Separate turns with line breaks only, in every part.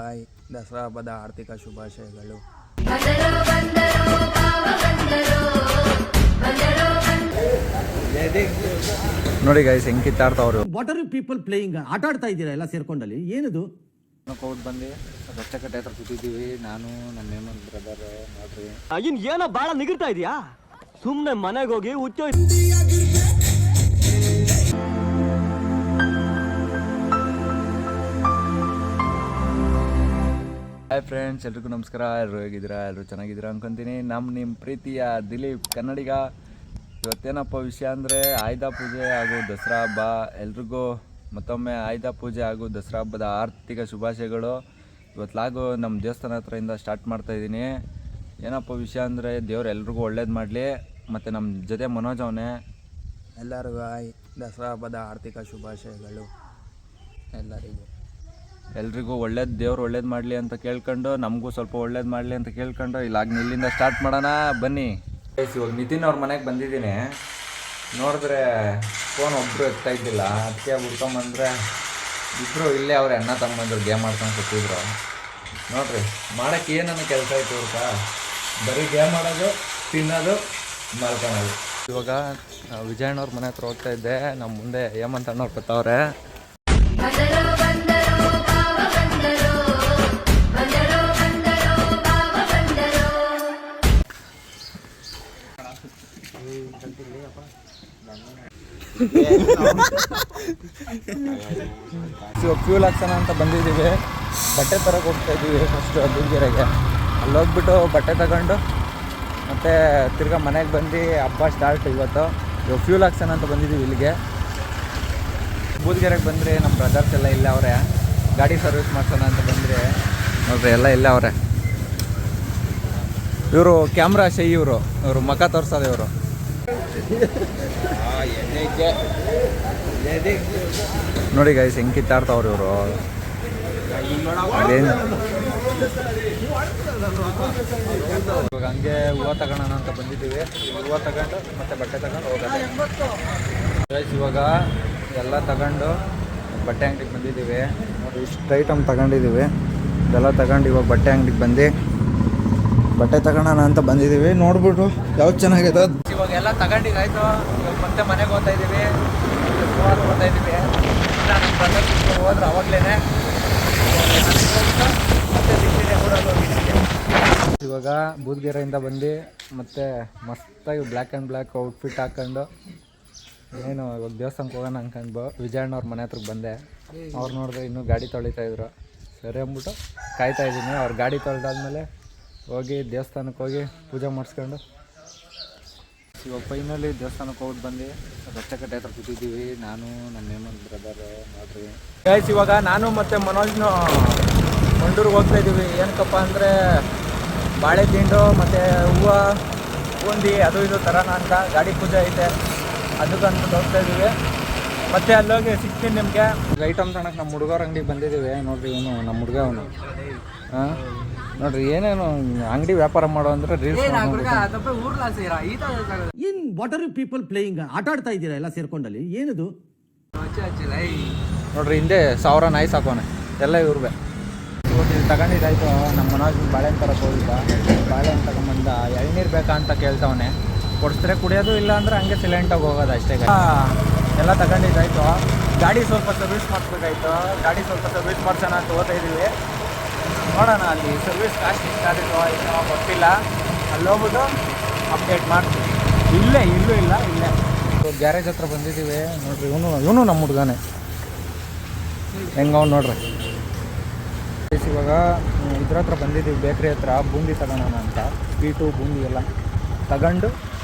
Hi, Dasara ಹಬ್ಬದ ಆರ್ಥಿಕ ಶುಭಾಶಯಗಳು. ನೋಡಿ ಗೈಸ್ ಹೆಂಗ್ ಕಿತ್ತಾಡ್ತಾವ್ರು.
What are you people playing? ಆಟ ಆಡ್ತಾ ಇದ್ದೀರಾ ಎಲ್ಲ ಸೇರ್ಕೊಂಡಲ್ಲಿ? ಏನದು?
ಹೋಗಿ ಬಂದು ರಸ್ತೆಕಟ್ಟೆ ಹತ್ರ ಕೂತಿದ್ದೀವಿ, ನಾನು ನಮ್ಮ ಹೇಮಂತ್ ಬ್ರದರ್. ನೋಡ್ರಿ
ಏನೋ ಬಾಳ ನಿಗಿರ್ತಾ ಇದೀಯಾ? ಸುಮ್ನೆ ಮನೆಗೆ ಹೋಗಿ ಹುಚ್ಚೋ.
ಹಾಯ್ ಫ್ರೆಂಡ್ಸ್, ಎಲ್ರಿಗೂ ನಮಸ್ಕಾರ. ಎಲ್ಲರೂ ಹೇಗಿದ್ದೀರಾ? ಎಲ್ಲರೂ ಚೆನ್ನಾಗಿದ್ದೀರಾ ಅನ್ಕೊತೀನಿ. ನಿಮ್ಮ ಪ್ರೀತಿಯ ದಿಲೀಪ್ ಕನ್ನಡಿಗ. ಇವತ್ತೇನಪ್ಪ ವಿಷಯ ಅಂದರೆ ಆಯುಧ ಪೂಜೆ ಹಾಗೂ ದಸರಾ ಹಬ್ಬ. ಎಲ್ರಿಗೂ ಮತ್ತೊಮ್ಮೆ ಆಯುಧ ಪೂಜೆ ಹಾಗೂ ದಸರಾ ಹಬ್ಬದ ಆರ್ಥಿಕ ಶುಭಾಶಯಗಳು. ಇವತ್ತು ನಮ್ಮ ದೇವಸ್ಥಾನ ಹತ್ರದಿಂದ ಸ್ಟಾರ್ಟ್ ಮಾಡ್ತಾಯಿದ್ದೀನಿ. ಏನಪ್ಪ ವಿಷಯ ಅಂದರೆ ದೇವ್ರು ಎಲ್ರಿಗೂ ಒಳ್ಳೇದು ಮಾಡಲಿ. ಮತ್ತು ನಮ್ಮ ಜೊತೆ ಮನೋಜ್ ಅವನೇ. ಎಲ್ಲರಿಗೂ ಹಾಯ್, ದಸರಾ ಹಬ್ಬದ ಆರ್ಥಿಕ ಶುಭಾಶಯಗಳು. ಎಲ್ರಿಗೂ ಒಳ್ಳೇದು, ದೇವ್ರು ಒಳ್ಳೇದು ಮಾಡಲಿ ಅಂತ ಕೇಳ್ಕೊಂಡು, ನಮಗೂ ಸ್ವಲ್ಪ ಒಳ್ಳೇದು ಮಾಡಲಿ ಅಂತ ಕೇಳ್ಕೊಂಡು ಇಲ್ಲಿಂದ ಸ್ಟಾರ್ಟ್ ಮಾಡೋಣ ಬನ್ನಿ. ಇವಾಗ ನಿತಿನ್ ಅವ್ರ ಮನೆಗೆ ಬಂದಿದ್ದೀನಿ. ನೋಡಿದ್ರೆ ಫೋನ್ ಒಬ್ಬರು ಎತ್ತಾ ಇದ್ದಿಲ್ಲ, ಅದಕ್ಕೆ ಹುಡ್ಕೊಂಬಂದ್ರೆ ಇಬ್ಬರು ಇಲ್ಲೇ ಅವ್ರೆ ಅಣ್ಣ ತಮ್ಮಂದ್ರು ಗೇಮ್ ಆಡ್ಕೊಂಡು ಕೂತಿದ್ರು. ನೋಡ್ರಿ ಮಾಡೋಕ್ಕೆ ಏನನ್ನ ಕೆಲಸ ಆಯ್ತು ಅವ್ರಕ, ಬರೀ ಗೇಮ್ ಆಡೋದು, ತಿನ್ನೋದು, ಮಲ್ಕೊಳೋದು. ಇವಾಗ ವಿಜಯಣ್ಣವ್ರ ಮನೆ ಹತ್ರ ಹೋಗ್ತಾ ಇದ್ದೆ. ನಮ್ಮ ಮುಂದೆ ಹೇಮಂತ್ ಅಣ್ಣವ್ರು ಕೂತವ್ರೆ. ಫ್ಯೂಲ್ ಹಾಕ್ಸೋಣ ಅಂತ ಬಂದಿದ್ದೀವಿ. ಬಟ್ಟೆ ತರಕ್ಕೆ ಹೋಗ್ತಾ ಇದ್ದೀವಿ ಫಸ್ಟು ದುರ್ಗೆರೆಗೆ. ಅಲ್ಲಿ ಹೋಗ್ಬಿಟ್ಟು ಬಟ್ಟೆ ತಗೊಂಡು ಮತ್ತು ತಿರ್ಗಾ ಮನೆಗೆ ಬಂದು ಹಬ್ಬ ಸ್ಟಾರ್ಟ್ ಇವತ್ತು. ಇವಾಗ ಫ್ಯೂಲ್ ಹಾಕ್ಸೋಣ ಅಂತ ಬಂದಿದ್ದೀವಿ ಇಲ್ಲಿಗೆ. ಬೂದ್ಗೆರೆಗೆ ಬಂದರೆ ನಮ್ಮ ಬ್ರದರ್ಸ್ ಎಲ್ಲ ಇಲ್ಲ ಅವರೇ. ಗಾಡಿ ಸರ್ವಿಸ್ ಮಾಡ್ಸೋಣ ಅಂತ ಬಂದರೆ ನೋಡ್ರಿ ಎಲ್ಲ ಇಲ್ಲ ಅವರೇ. ಇವರು ಕ್ಯಾಮ್ರಾ ಶೈ, ಇವರು ಮುಖ ತೋರಿಸೋದು ಇವರು. ನೋಡಿ ಗೈಸ್ ಹೆಂಗೆ ಕಿತ್ತಾಡ್ತಾವ್ರು ಇವರು. ಅದೇನು ಇವಾಗ ಹಂಗೆ ಹೂವು ತಗೋಣ ಅಂತ ಬಂದಿದ್ದೀವಿ. ಹೂವು ತಗೊಂಡು ಮತ್ತೆ ಬಟ್ಟೆ ತಗೊಂಡು ಹೋಗೋದು ಗೈಸ್. ಇವಾಗ ಎಲ್ಲ ತಗೊಂಡು ಬಟ್ಟೆ ಅಂಗಡಿಗೆ ಬಂದಿದ್ದೀವಿ. ನೋಡಿ ಇಷ್ಟು ಐಟಮ್ ತಗೊಂಡಿದ್ದೀವಿ. ಇದೆಲ್ಲ ತಗೊಂಡು ಇವಾಗ ಬಟ್ಟೆ ಅಂಗಡಿಗೆ ಬಂದು ಬಟ್ಟೆ ತಗೋಣ ಅಂತ ಬಂದಿದ್ದೀವಿ. ನೋಡ್ಬಿಟ್ಟು ಯಾವ್ದು ಚೆನ್ನಾಗಿದೆ. ಇವಾಗ ಎಲ್ಲ ತಗೊಂಡಿದ್ದಾಯ್ತು. ಇವಾಗ ಮತ್ತೆ ಮನೆಗೆ ಹೋಗ್ತಾ ಇದ್ದೀವಿ. ಹೋಗ್ತಾ ಇದ್ದೀವಿ. ನಾನು ಹೋದ್ರೆ ಅವಾಗಲೇ ಮತ್ತೆ ಸಿಗ್ತೀನಿ ಊರಲ್ಲಿ ಹೋಗಿದ್ದೀನಿ. ಇವಾಗ ಬೂದ್ಗೆರೆಯಿಂದ ಬಂದು ಮತ್ತೆ ಮಸ್ತಾಗಿ ಬ್ಲ್ಯಾಕ್ ಆ್ಯಂಡ್ ಬ್ಲ್ಯಾಕ್ ಔಟ್ಫಿಟ್ ಹಾಕ್ಕೊಂಡು ಏನು ಇವಾಗ ದೇವಸ್ಥಾನಕ್ಕೆ ಹೋಗೋಣ ಅನ್ಕೊಂಡು ವಿಜಯಣ್ಣವ್ರ ಮನೆ ಹತ್ರಕ್ಕೆ ಬಂದೆ. ಅವ್ರು ನೋಡಿದ್ರೆ ಇನ್ನೂ ಗಾಡಿ ತೊಳಿತಾಯಿದ್ರು. ಸರಿ ಅಂದ್ಬಿಟ್ಟು ಕಾಯ್ತಾಯಿದ್ದೀನಿ. ಅವ್ರು ಗಾಡಿ ತೊಳೆದಾದ್ಮೇಲೆ ಹೋಗಿ ದೇವಸ್ಥಾನಕ್ಕೆ ಹೋಗಿ ಪೂಜೆ ಮಾಡಿಸ್ಕೊಂಡು ಇವಾಗ ಫೈನಲಿ ದೇವಸ್ಥಾನಕ್ಕೆ ಹೋಗಿ ಬಂದು ರಸ್ತೆಕಟ್ಟೆ ಹತ್ರ ಕೂತಿದ್ದೀವಿ, ನಾನು ನಮ್ಮ ಹೇಮಂತ್ ಬ್ರದರ್. ನೋಡ್ರಿ ಗೈಸ್, ಇವಾಗ ನಾನು ಮತ್ತು ಮನೋಜ್ನು ಮಂಡೂರಿಗೆ ಹೋಗ್ತಾಯಿದ್ದೀವಿ. ಏನಕ್ಕಪ್ಪ ಅಂದರೆ ಬಾಳೆ ತಿಂಡು ಮತ್ತು ಹೂವು ಬೂಂದಿ ಅದು ಇದು ತರೋಣ ಅಂತ. ಗಾಡಿ ಪೂಜೆ ಐತೆ, ಅದಕ್ಕೆ ಅಂದ್ಬಿಟ್ಟು ಹೋಗ್ತಾಯಿದ್ದೀವಿ. ಮತ್ತು ಅಲ್ಲೋಗಿ ಸಿಗ್ತೀನಿ ನಿಮಗೆ. ಐಟಮ್ ತಗೊಳಕ್ಕೆ ನಮ್ಮ ಹುಡುಗರ ಅಂಗಡಿಗೆ ಬಂದಿದ್ದೀವಿ. ನೋಡಿರಿ ಇವನು ನಮ್ಮ ಹುಡುಗ ಅವನು. ಹಾಂ ನೋಡ್ರಿ ಏನೇನು ಅಂಗಡಿ ವ್ಯಾಪಾರ ಮಾಡೋ ಅಂದ್ರೆ reels.
In what are you people playing? ಆಟ ಆಡ್ತಾ ಇದ್ದೀರಾ ಎಲ್ಲ ಸೇರ್ಕೊಂಡಲ್ಲಿ? ಏನದು?
ನೋಡ್ರಿ ಹಿಂದೆ 1000 ನಾಯಿ ಸಾಕೋನೆ ಎಲ್ಲ ಇವ್ರವೆ. ಇವಾಗ ತಗೊಂಡಿದ್ದಾಯ್ತು. ನಮ್ಮ ಮನೋಜ್ ಬಾಳೆಹಣ್ಣು ತರಕ್ಕೆ ಹೋಗಿದ್ದ. ಬಾಳೆಹಣ್ಣು ತಗೊಂಬಂದ. ಎಳ್ನೀರು ಬೇಕಾ ಅಂತ ಕೇಳ್ತಾವನೆ. ಕೊಡಿಸಿದ್ರೆ ಕುಡಿಯೋದು, ಇಲ್ಲ ಅಂದ್ರೆ ಹಂಗೆ ಸಿಲೆಂಟಾಗಿ ಹೋಗೋದು ಅಷ್ಟೇ. ಎಲ್ಲ ತಗೊಂಡಿದ್ದಾಯ್ತು. ಗಾಡಿ ಸ್ವಲ್ಪ ಸರ್ವಿಸ್ ಮಾಡಿಸ್ಬೇಕಾಯ್ತು. ಗಾಡಿ ಸ್ವಲ್ಪ ಸರ್ವಿಸ್ ಮಾಡ್ಸೋಣ ಅಂತ ಹೋಗ್ತಾ ಇದ್ದೀವಿ. ನೋಡೋಣ ಅಲ್ಲಿ ಸರ್ವಿಸ್ ಕಾಸ್ಟ್ ಎಷ್ಟಾಗಿತ್ತು ಏನೋ ಗೊತ್ತಿಲ್ಲ. ಅಲ್ಲಿ ಹೋಗ್ಬಿಟ್ಟು ಅಪ್ಡೇಟ್ ಮಾಡ್ತೀವಿ. ಇಲ್ಲೂ ಇಲ್ಲ ಇಲ್ಲೇ ಗ್ಯಾರೇಜ್ ಹತ್ರ ಬಂದಿದ್ದೀವಿ. ನೋಡ್ರಿ ಇವನು ನಮ್ಮ ಹುಡುಗನೇ ಹೆಂಗವ್ ನೋಡ್ರಿ. ಇವಾಗ ಇದ್ರ ಹತ್ರ ಬಂದಿದ್ದೀವಿ, ಬೇಕ್ರಿ ಹತ್ರ. ಬೂಂದಿ ತಗೋಣ ಅಂತ. ಸ್ವೀಟು ಬೂಂದಿ ಎಲ್ಲ ತಗೊಂಡು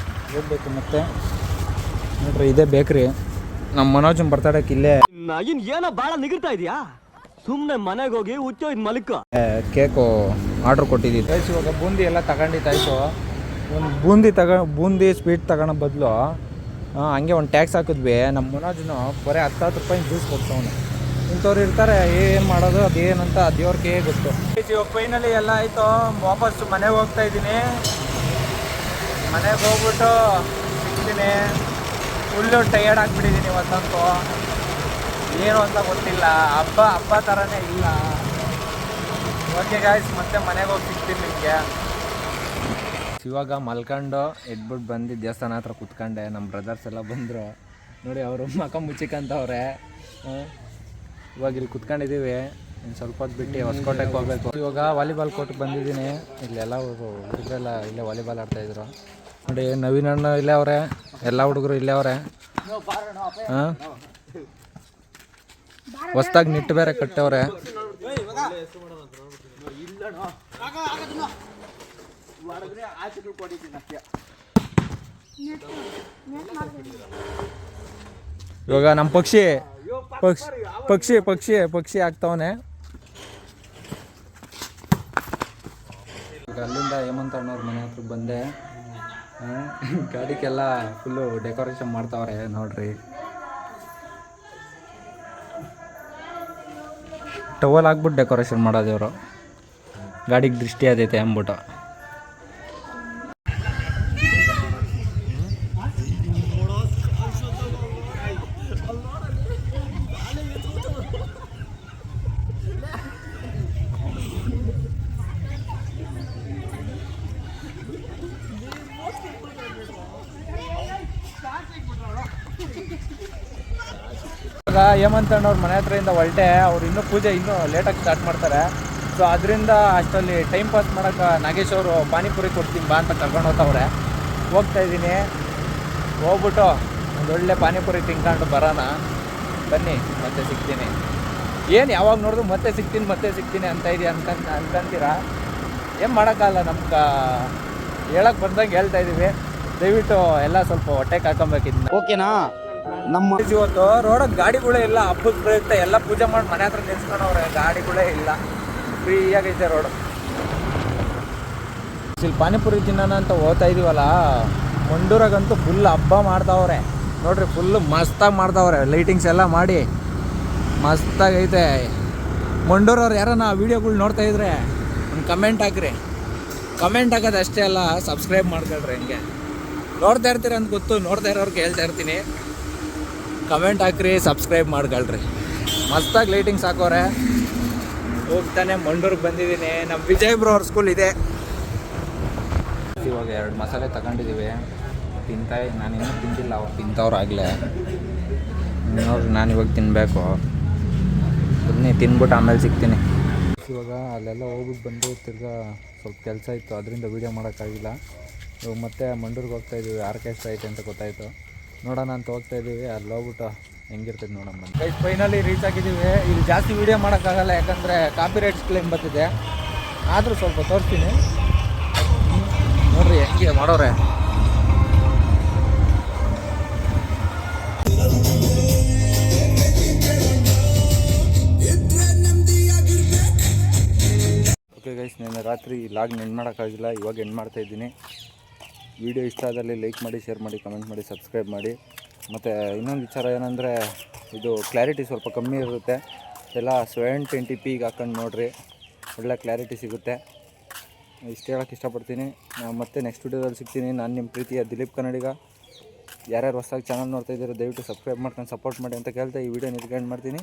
ಹೋಗ್ಬೇಕು. ಮತ್ತೆ ನೋಡ್ರಿ ಇದೇ ಬೇಕ್ರಿ. ನಮ್ಮ ಮನೋಜನ್ ಬರ್ತಡಕ್ಕೆ ಇಲ್ಲೇ.
ಏನೋ ಬಾಳ ನಿಗಿರ್ತಾ ಇದೀಯಾ? ಸುಮ್ನೆ ಮನೆಗೆ ಹೋಗಿ ಹುಚ್ಚೋ ಇದು ಮಲ್ಕ.
ಕೇಕು ಆರ್ಡ್ರ್ ಕೊಟ್ಟಿದ್ದೀವಿ. ಇವಾಗ ಬೂಂದಿ ಎಲ್ಲ ತಗೊಂಡಿದ್ದಾಯ್ತು. ಒಂದು ಬೂಂದಿ ಸ್ವೀಟ್ ತಗೊಳ್ಳೋ ಬದಲು ಹಂಗೆ ಒಂದು ಟ್ಯಾಕ್ಸ್ ಹಾಕಿದ್ವಿ. ನಮ್ಮ ಮನೋಜನು ಬರೀ 10 ರೂಪಾಯಿ ಜ್ಯೂಸ್ ಕೊಡ್ತವನು. ಇಂಥವ್ರು ಇರ್ತಾರೆ, ಏನು ಮಾಡೋದು ಅದೇನಂತ ದೇವ್ರಿಗೆ ಗೊತ್ತು. ಇವಾಗ ಫೈನಲಿ ಎಲ್ಲ ಆಯಿತು. ವಾಪಸ್ ಮನೆಗೆ ಹೋಗ್ತಾ ಇದ್ದೀನಿ. ಮನೆಗೆ ಹೋಗ್ಬಿಟ್ಟು ಸಿಗ್ತೀನಿ. ಫುಲ್ಲು ಟಯರ್ಡ್ ಆಗಿಬಿಟ್ಟಿದ್ದೀನಿ ಇವತ್ತಂತೂ. ಏನು ಅಂತ ಗೊತ್ತಿಲ್ಲ. ಹಬ್ಬ ಥರನೇ ಇಲ್ಲ. ಓಕೆ ಗಾಯ್ಸ್, ಮತ್ತೆ ಮನೆಗೆ ಹೋಗಿ ಸಿಗ್ತೀನಿ ನಿಮಗೆ. ಇವಾಗ ಮಲ್ಕೊಂಡು ಎದ್ಬಿಟ್ಟು ಬಂದು ದೇವಸ್ಥಾನ ಹತ್ರ ಕುತ್ಕೊಂಡೆ. ನಮ್ಮ ಬ್ರದರ್ಸ್ ಎಲ್ಲ ಬಂದರು ನೋಡಿ, ಅವರು ಮಕ ಮುಚ್ಚಿಕಂತವ್ರೆ. ಇವಾಗ ಇಲ್ಲಿ ಕುತ್ಕೊಂಡಿದ್ದೀವಿ. ಇನ್ನು ಸ್ವಲ್ಪ ಹೊತ್ತು ಬಿಟ್ಟು ಹೊಸಕೋಟೆಗೆ ಹೋಗ್ಬೇಕು. ಇವಾಗ ವಾಲಿಬಾಲ್ ಕೋರ್ಟ್ಗೆ ಬಂದಿದ್ದೀನಿ. ಇಲ್ಲೆಲ್ಲ ಹುಡುಗರೆಲ್ಲ ಇಲ್ಲೇ ವಾಲಿಬಾಲ್ ಆಡ್ತಾಯಿದ್ರು ನೋಡಿ. ನವೀನ್ ಅಣ್ಣ ಇಲ್ಲೇ ಅವರೇ, ಎಲ್ಲ ಹುಡುಗರು ಇಲ್ಲೇ ಅವರೇ. ಹಾಂ, ಹೊಸ್ದಾಗಿ ನಿಟ್ಟು ಬೇರೆ ಕಟ್ಟವ್ರೆ. ಇವಾಗ ನಮ್ಮ ಪಕ್ಷಿ ಪಕ್ಷಿ ಪಕ್ಷಿ ಪಕ್ಷಿ ಆಗ್ತಾವನೆ. ಅಲ್ಲಿಂದ ಹೇಮಂತ್ ಅಣ್ಣವ್ರ ಮನೆ ಹತ್ರ ಬಂದೆ. ಗಾಡಿಗೆಲ್ಲ ಫುಲ್ಲು ಡೆಕೋರೇಷನ್ ಮಾಡ್ತಾವ್ರೆ ನೋಡ್ರಿ. ಟವಲ್ ಹಾಕ್ಬಿಟ್ಟು ಡೆಕೋರೇಷನ್ ಮಾಡೋದು ಇವರು, ಗಾಡಿಗೆ ದೃಷ್ಟಿ ಆದೈತೆ ಅಂದ್ಬಿಟ್ಟು. ಇವಾಗ ಹೇಮಂತ್ ಅಣ್ಣವ್ರ ಮನೆ ಹತ್ರದಿಂದ ಹೊರಟೆ. ಅವ್ರು ಇನ್ನೂ ಪೂಜೆ ಇನ್ನೂ ಲೇಟಾಗಿ ಸ್ಟಾರ್ಟ್ ಮಾಡ್ತಾರೆ. ಸೊ ಅದರಿಂದ ಅಷ್ಟರಲ್ಲಿ ಟೈಮ್ ಪಾಸ್ ಮಾಡೋಕ್ಕೆ ನಾಗೇಶ್ ಅವರು ಪಾನಿಪುರಿ ಕೊಡ್ತೀನಿ ಬಾ ಅಂತ ಕರ್ಕೊಂಡು ಹೋಗ್ತವ್ರೆ. ಹೋಗ್ತಾಯಿದ್ದೀನಿ. ಹೋಗ್ಬಿಟ್ಟು ಒಂದೊಳ್ಳೆ ಪಾನಿಪುರಿ ತಿನ್ಕೊಂಡು ಬರೋಣ ಬನ್ನಿ, ಮತ್ತೆ ಸಿಗ್ತೀನಿ. ಏನು ಯಾವಾಗ ನೋಡಿದ್ರು ಮತ್ತೆ ಸಿಗ್ತೀನಿ ಅಂತ ಇದೆಯಾ ಅನ್ಕೊಂತೀರಾ? ಏನು ಮಾಡೋಕ್ಕಲ್ಲ, ನಮ್ಗೆ ಹೇಳಕ್ಕೆ ಬಂದಂಗೆ ಹೇಳ್ತಾಯಿದ್ದೀವಿ. ದಯವಿಟ್ಟು ಎಲ್ಲ ಸ್ವಲ್ಪ ಹೊಟ್ಟೆಗೆ ಹಾಕೊಬೇಕಿದ್ನ.
ಓಕೆನಾ? ನಮ್ಮ
ಇವತ್ತು ರೋಡಲ್ಲಿ ಗಾಡಿಗಳೇ ಇಲ್ಲ. ಹಬ್ಬದ ಪ್ರಯುಕ್ತ ಎಲ್ಲ ಪೂಜೆ ಮಾಡಿ ಮನೆ ಹತ್ರ ನಿಲ್ಸ್ಕೊಂಡವ್ರೆ. ಗಾಡಿಗಳೇ ಇಲ್ಲ, ಫ್ರೀಯಾಗೈತೆ ರೋಡು. ಇಲ್ಲಿ ಪಾನಿಪುರಿ ತಿನ್ನೋಣ ಅಂತ ಹೋಗ್ತಾ ಇದೀವಲ್ಲ, ಮಂಡೂರಾಗಂತೂ ಫುಲ್ ಹಬ್ಬ ಮಾಡ್ತಾವ್ರೆ ನೋಡ್ರಿ. ಫುಲ್ಲು ಮಸ್ತಾಗಿ ಮಾಡ್ತಾವ್ರೆ, ಲೈಟಿಂಗ್ಸ್ ಎಲ್ಲ ಮಾಡಿ ಮಸ್ತಾಗೈತೆ. ಮಂಡೂರವ್ರು ಯಾರನ್ನ ವೀಡಿಯೋಗಳು ನೋಡ್ತಾ ಇದ್ರೆ ಒಂದು ಕಮೆಂಟ್ ಹಾಕ್ರಿ. ಕಮೆಂಟ್ ಹಾಕೋದು ಅಷ್ಟೇ ಅಲ್ಲ, ಸಬ್ಸ್ಕ್ರೈಬ್ ಮಾಡ್ಕೊಳ್ರಿ. ಹಂಗೆ ನೋಡ್ತಾ ಇರ್ತೀರ ಅಂತ ಗೊತ್ತು, ನೋಡ್ತಾ ಇರೋರ್ಗೆ ಹೇಳ್ತಾ ಇರ್ತೀನಿ, ಕಮೆಂಟ್ ಹಾಕ್ರಿ, ಸಬ್ಸ್ಕ್ರೈಬ್ ಮಾಡ್ಕೊಳ್ರಿ. ಮಸ್ತಾಗಿ ಲೈಟಿಂಗ್ಸ್ ಹಾಕೋರೆ. ಹೋಗ್ತಾನೆ ಮಂಡೂರಿಗೆ ಬಂದಿದ್ದೀನಿ. ನಮ್ಮ ವಿಜಯ್ ಬ್ರೋ ಅವ್ರ ಸ್ಕೂಲ್ ಇದೆ. ಇವಾಗ 2 ಮಸಾಲೆ ತಗೊಂಡಿದ್ದೀವಿ. ನಾನು ಇನ್ನೂ ತಿಂದಿಲ್ಲ, ಅವ್ರು ತಿಂತವ್ರಾಗಲೇ. ನೋಡ್ರಿ, ನಾನು ಇವಾಗ ತಿನ್ನಬೇಕು. ಬನ್ನಿ ತಿನ್ಬಿಟ್ಟು ಆಮೇಲೆ ಸಿಗ್ತೀನಿ. ಇವಾಗ ಅಲ್ಲೆಲ್ಲ ಹೋಗ್ಬಿಟ್ಟು ಬಂದು ತಿರ್ಗಾ ಸ್ವಲ್ಪ ಕೆಲಸ ಇತ್ತು, ಅದರಿಂದ ವೀಡಿಯೋ ಮಾಡೋಕ್ಕಾಗಿಲ್ಲ. ಇವಾಗ ಮತ್ತೆ ಮಂಡೂರಿಗೆ ಹೋಗ್ತಾಯಿದ್ದೀವಿ. ಆರ್ಕೆಸ್ಟ್ರಾ ಐತೆ ಅಂತ ಗೊತ್ತಾಯಿತು, ನೋಡೋಣ ಅಂತ ಹೋಗ್ತಾಯಿದ್ದೀವಿ. ಅಲ್ಲಿ ಹೋಗ್ಬಿಟ್ಟು ಹೆಂಗಿರ್ತದೆ ನೋಡೋಣ. ಫೈನಲಿ ರೀಚ್ ಆಗಿದ್ದೀವಿ. ಇಲ್ಲಿ ಜಾಸ್ತಿ ವೀಡಿಯೋ ಮಾಡೋಕ್ಕಾಗಲ್ಲ, ಯಾಕಂದರೆ ಕಾಪಿರೈಟ್ಸ್ ಕ್ಲೇಮ್ ಬರ್ತಿದೆ. ಆದರೂ ಸ್ವಲ್ಪ ತೋರಿಸ್ತೀನಿ ನೋಡ್ರಿ ಹೆಂಗೆ ಮಾಡೋರೆ. ಓಕೆ ಗೈಸ್, ನಿನ್ನೆ ರಾತ್ರಿ ಲಾಗ್ ಎಂಡ್ ಮಾಡೋಕ್ಕಾಗಿಲ್ಲ, ಇವಾಗ ಎಂಡ್ ಮಾಡ್ತಾಯಿದ್ದೀನಿ. ವಿಡಿಯೋ ಇಷ್ಟ ಆದಲ್ಲಿ ಲೈಕ್ ಮಾಡಿ, ಶೇರ್ ಮಾಡಿ, ಕಮೆಂಟ್ ಮಾಡಿ, ಸಬ್ಸ್ಕ್ರೈಬ್ ಮಾಡಿ. ಮತ್ತು ಇನ್ನೊಂದು ವಿಚಾರ ಏನಂದರೆ, ಇದು ಕ್ಲಾರಿಟಿ ಸ್ವಲ್ಪ ಕಮ್ಮಿ ಇರುತ್ತೆ. ಎಲ್ಲ 720p ಹಾಕೊಂಡು ನೋಡಿರಿ, ಒಳ್ಳೆ ಕ್ಲಾರಿಟಿ ಸಿಗುತ್ತೆ. ಇಷ್ಟು ಹೇಳೋಕ್ಕೆ ಇಷ್ಟಪಡ್ತೀನಿ. ಮತ್ತೆ ನೆಕ್ಸ್ಟ್ ವಿಡಿಯೋದಲ್ಲಿ ಸಿಗ್ತೀನಿ. ನಾನು ನಿಮ್ಮ ಪ್ರೀತಿಯ ದಿಲೀಪ್ ಕನ್ನಡಿಗ. ಯಾರ್ಯಾರು ಹೊಸದಾಗಿ ಚಾನಲ್ ನೋಡ್ತಾ ಇದ್ದೀರೋ ದಯವಿಟ್ಟು ಸಬ್ಸ್ಕ್ರೈಬ್ ಮಾಡ್ಕೊಂಡು ಸಪೋರ್ಟ್ ಮಾಡಿ ಅಂತ ಕೇಳ್ತಾ ಈ ವಿಡಿಯೋ ನಿರ್ಗಂಡ್ ಮಾಡ್ತೀನಿ.